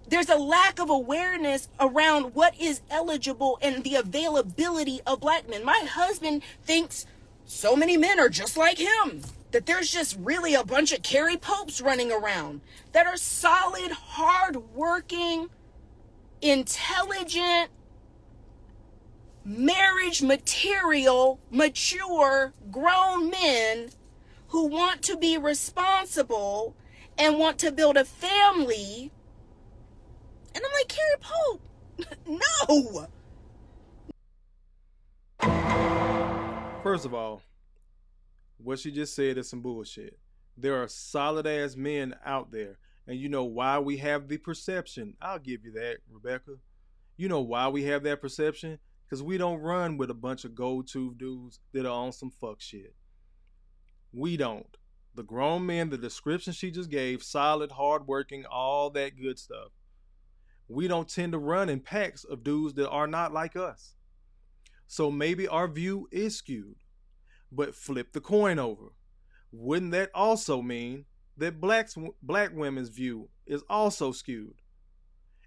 There's a lack of awareness around what is eligible and the availability of black men. My husband thinks so many men are just like him, that there's just really a bunch of Carrie Popes running around that are solid, hard-working, intelligent, marriage material, mature, grown men who want to be responsible and want to build a family. And I'm like, Carrie Pope, no. First of all, what she just said is some bullshit. There are solid ass men out there. And you know why we have the perception? I'll give you that, Rebecca. You know why we have that perception? Because we don't run with a bunch of gold-tooth dudes that are on some fuck shit. We don't. The grown men, the description she just gave, solid, hardworking, all that good stuff. We don't tend to run in packs of dudes that are not like us. So maybe our view is skewed. But flip the coin over. Wouldn't that also mean that black women's view is also skewed?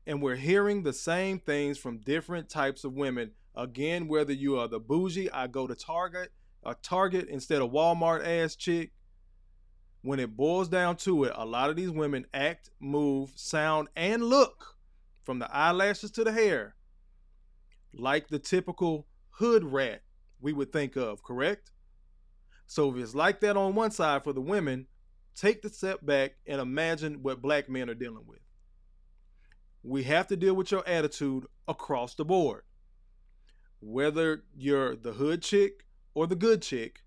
And we're hearing the same things from different types of women. Again, whether you are the bougie, I go to Target instead of Walmart ass chick. When it boils down to it, a lot of these women act, move, sound, and look, from the eyelashes to the hair, like the typical hood rat we would think of, correct? So if it's like that on one side for the women, take the step back and imagine what black men are dealing with. We have to deal with your attitude across the board. Whether you're the hood chick or the good chick,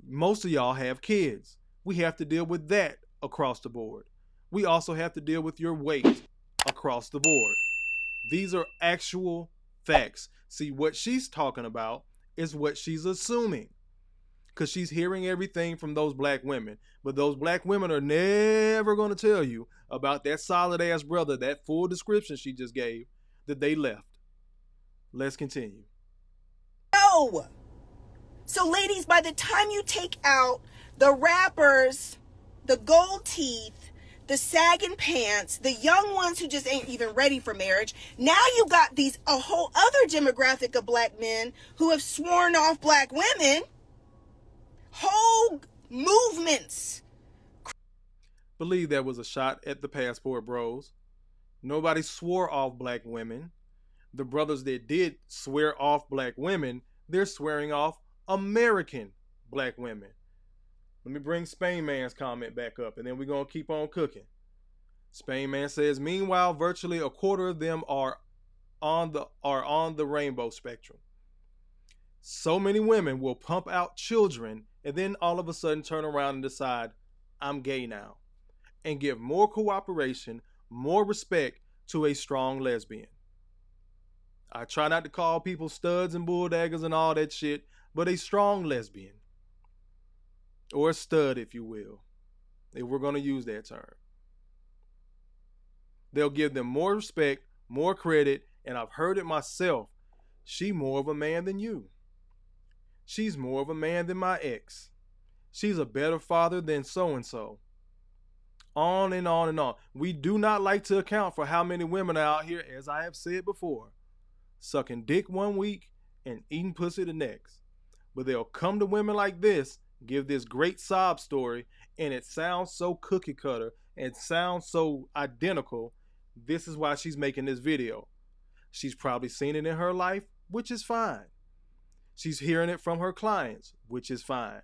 most of y'all have kids. We have to deal with that across the board. We also have to deal with your weight across the board. These are actual facts. See, what she's talking about is what she's assuming, because she's hearing everything from those black women. But those black women are never going to tell you about that solid ass brother, that full description she just gave, that they left. Let's continue. No. So ladies, by the time you take out the rappers, the gold teeth, the sagging pants, the young ones who just ain't even ready for marriage, now you got a whole other demographic of black men who have sworn off black women. Whole movements. Believe that was a shot at the passport bros. Nobody swore off black women. The brothers that did swear off black women, they're swearing off American black women. Let me bring Spain Man's comment back up, and then we're going to keep on cooking. Spain Man says, meanwhile, virtually a quarter of them are on the rainbow spectrum. So many women will pump out children and then all of a sudden turn around and decide, I'm gay now, and give more cooperation, more respect to a strong lesbian. I try not to call people studs and bulldaggers and all that shit, but a strong lesbian, or a stud, if you will, if we're going to use that term. They'll give them more respect, more credit, and I've heard it myself. She more of a man than you. She's more of a man than my ex. She's a better father than so-and-so. On and on and on. We do not like to account for how many women are out here, as I have said before, sucking dick one week and eating pussy the next. But they'll come to women like this, give this great sob story, and it sounds so cookie cutter and sounds so identical. This is why she's making this video. She's probably seen it in her life, which is fine. She's hearing it from her clients, which is fine.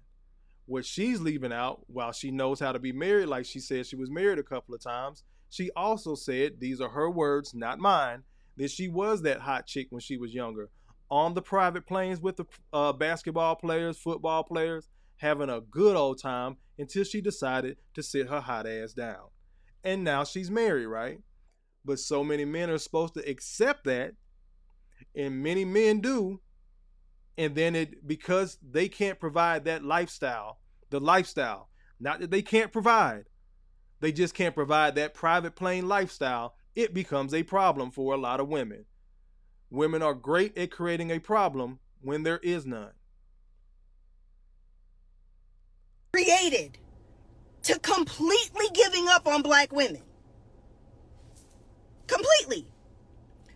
What she's leaving out, while she knows how to be married, like she said she was married a couple of times, she also said, these are her words, not mine, that she was that hot chick when she was younger, on the private planes with the basketball players, football players, having a good old time until she decided to sit her hot ass down. And now she's married, right? But so many men are supposed to accept that, and many men do, and then because they can't provide that lifestyle, not that they can't provide, they just can't provide that private plane lifestyle, it becomes a problem for a lot of women. Women are great at creating a problem when there is none. Created to completely giving up on black women. completely.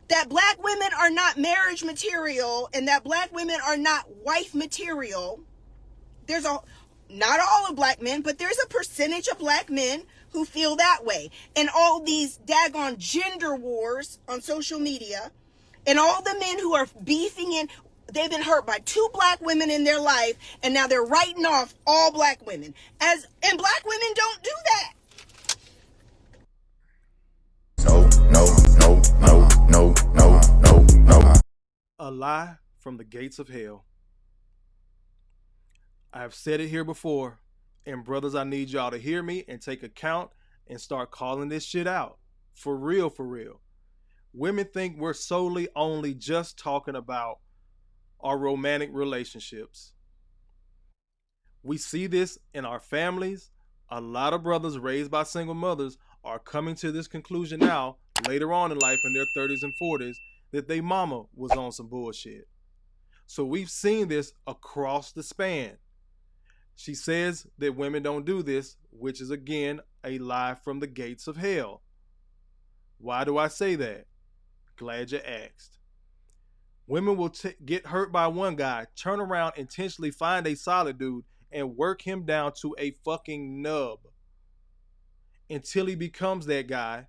That black women are not marriage material and that black women are not wife material. There's not all of black men, but there's a percentage of black men who feel that way. And all these daggone gender wars on social media and all the men who are beefing in, they've been hurt by 2 black women in their life and now they're writing off all black women. And black women don't do that. No. A lie from the gates of hell. I've said it here before, and brothers, I need y'all to hear me and take account and start calling this shit out. For real, for real. Women think we're solely only just talking about our romantic relationships. We see this in our families. A lot of brothers raised by single mothers are coming to this conclusion now, later on in life in their 30s and 40s, that their mama was on some bullshit. So we've seen this across the span. She says that women don't do this, which is again a lie from the gates of hell. Why do I say that? Glad you asked. Women will get hurt by one guy, turn around, intentionally find a solid dude, and work him down to a fucking nub until he becomes that guy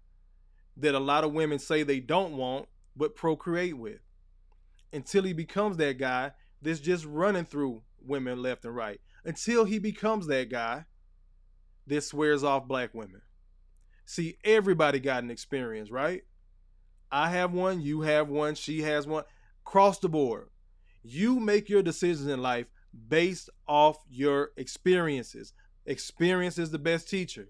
that a lot of women say they don't want but procreate with. Until he becomes that guy that's just running through women left and right. Until he becomes that guy that swears off black women. See, everybody got an experience, right? I have one, you have one, she has one. Across the board. You make your decisions in life based off your experiences. Experience is the best teacher.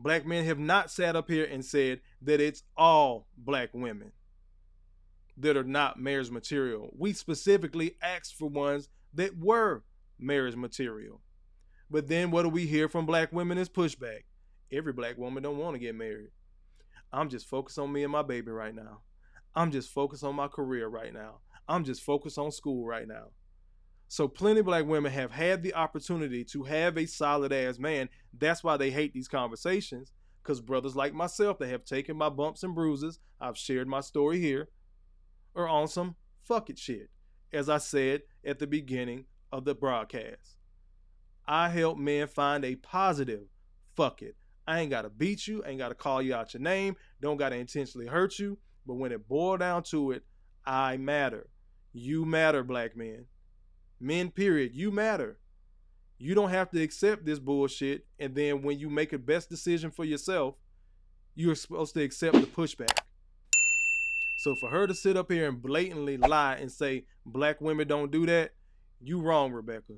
Black men have not sat up here and said that it's all black women that are not marriage material. We specifically asked for ones that were marriage material. But then what do we hear from black women is pushback. Every black woman don't want to get married. I'm just focused on me and my baby right now. I'm just focused on my career right now. I'm just focused on school right now. So plenty of black women have had the opportunity to have a solid ass man. That's why they hate these conversations. Because brothers like myself that have taken my bumps and bruises, I've shared my story here, are on some fuck it shit. As I said at the beginning of the broadcast, I help men find a positive fuck it. I ain't got to beat you, ain't got to call you out your name, don't got to intentionally hurt you. But when it boils down to it, I matter. You matter, black men. Men, period, you matter. You don't have to accept this bullshit, and then when you make a best decision for yourself, you're supposed to accept the pushback. So for her to sit up here and blatantly lie and say black women don't do that, you wrong, Rebecca.